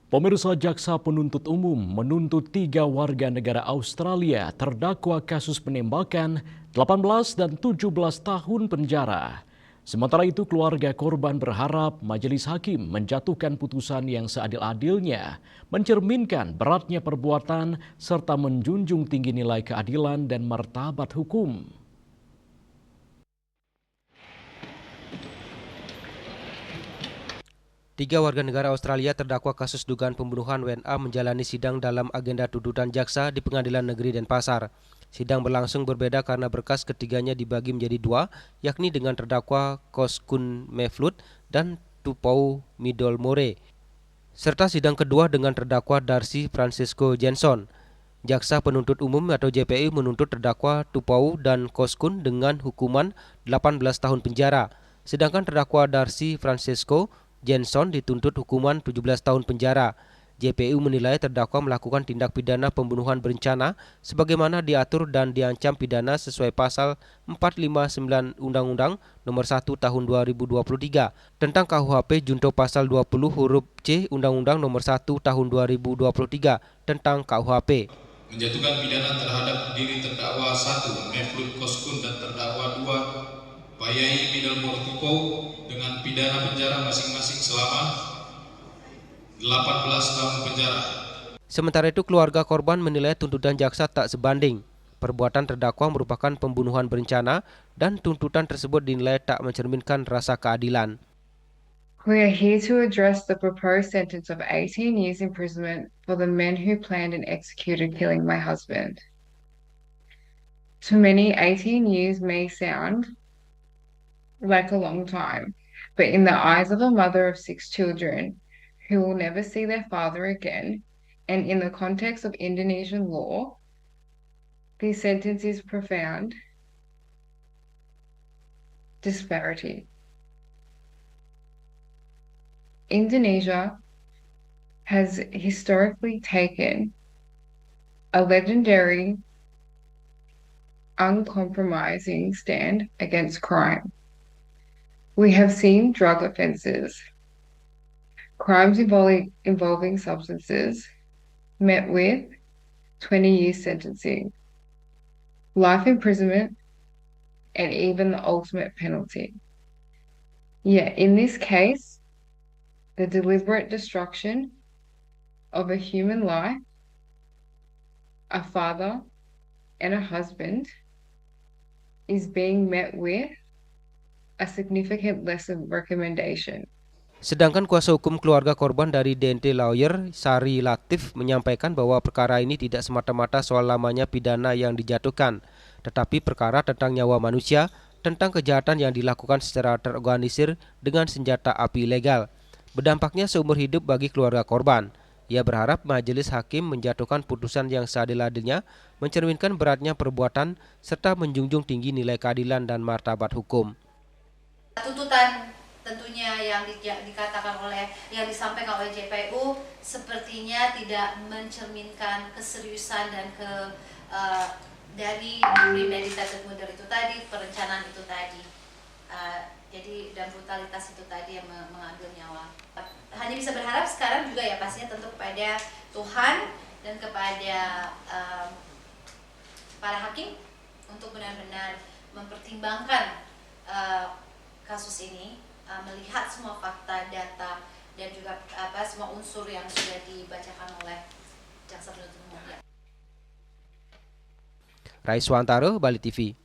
Pemirsa, Jaksa Penuntut Umum menuntut 3 warga negara Australia terdakwa kasus penembakan 18 dan 17 tahun penjara. Sementara itu, keluarga korban berharap majelis hakim menjatuhkan putusan yang seadil-adilnya, mencerminkan beratnya perbuatan serta menjunjung tinggi nilai keadilan dan martabat hukum. 3 warga negara Australia terdakwa kasus dugaan pembunuhan WNA menjalani sidang dalam agenda tuntutan jaksa di Pengadilan Negeri Denpasar. Sidang berlangsung berbeda karena berkas ketiganya dibagi menjadi 2, yakni dengan terdakwa Koskun Mevlut dan Tupou Midolmore, serta sidang kedua dengan terdakwa Darcy Francisco Jenson. Jaksa Penuntut Umum atau JPU menuntut terdakwa Tupou dan Koskun dengan hukuman 18 tahun penjara. Sedangkan terdakwa Darcy Francisco Jenson dituntut hukuman 17 tahun penjara. JPU menilai terdakwa melakukan tindak pidana pembunuhan berencana sebagaimana diatur dan diancam pidana sesuai pasal 459 Undang-Undang Nomor 1 Tahun 2023 tentang KUHP junto pasal 20 huruf C Undang-Undang Nomor 1 Tahun 2023 tentang KUHP. Menjatuhkan pidana terhadap diri terdakwa 1 Mevlut Koskun dan terdakwa 2 Bayai Midolmore Tupou dengan pidana penjara masing-masing selama 18 tahun penjara. Sementara itu, keluarga korban menilai tuntutan jaksa tak sebanding. Perbuatan terdakwa merupakan pembunuhan berencana dan tuntutan tersebut dinilai tak mencerminkan rasa keadilan. We are here to address the proposed sentence of 18 years imprisonment for the men who planned and executed killing my husband. To many, 18 years may sound like a long time, but in the eyes of a mother of 6 children who will never see their father again, and in the context of Indonesian law, this sentence is profound disparity. Indonesia has historically taken a legendary, uncompromising stand against crime. We have seen drug offences, crimes involving substances, met with 20 years sentencing, life imprisonment, and even the ultimate penalty. Yet in this case, the deliberate destruction of a human life, a father and a husband, is being met with a significant lesson recommendation. Sedangkan kuasa hukum keluarga korban dari DNT Lawyer Sari Latif menyampaikan bahwa perkara ini tidak semata-mata soal lamanya pidana yang dijatuhkan, tetapi perkara tentang nyawa manusia, tentang kejahatan yang dilakukan secara terorganisir dengan senjata api ilegal. Berdampaknya seumur hidup bagi keluarga korban. Ia berharap majelis hakim menjatuhkan putusan yang seadil-adilnya, mencerminkan beratnya perbuatan, serta menjunjung tinggi nilai keadilan dan martabat hukum. Tuntutan tentunya yang dikatakan oleh yang disampaikan oleh JPU sepertinya tidak mencerminkan keseriusan dan dari premeditated murder itu tadi, perencanaan itu tadi, jadi dan brutalitas itu tadi yang mengambil nyawa. Hanya bisa berharap sekarang juga ya pastinya tentu kepada Tuhan dan kepada para hakim untuk benar-benar mempertimbangkan kasus ini, melihat semua fakta, data, dan juga semua unsur yang sudah dibacakan oleh jaksa penuntut umum. Raiswantaro, Bali TV.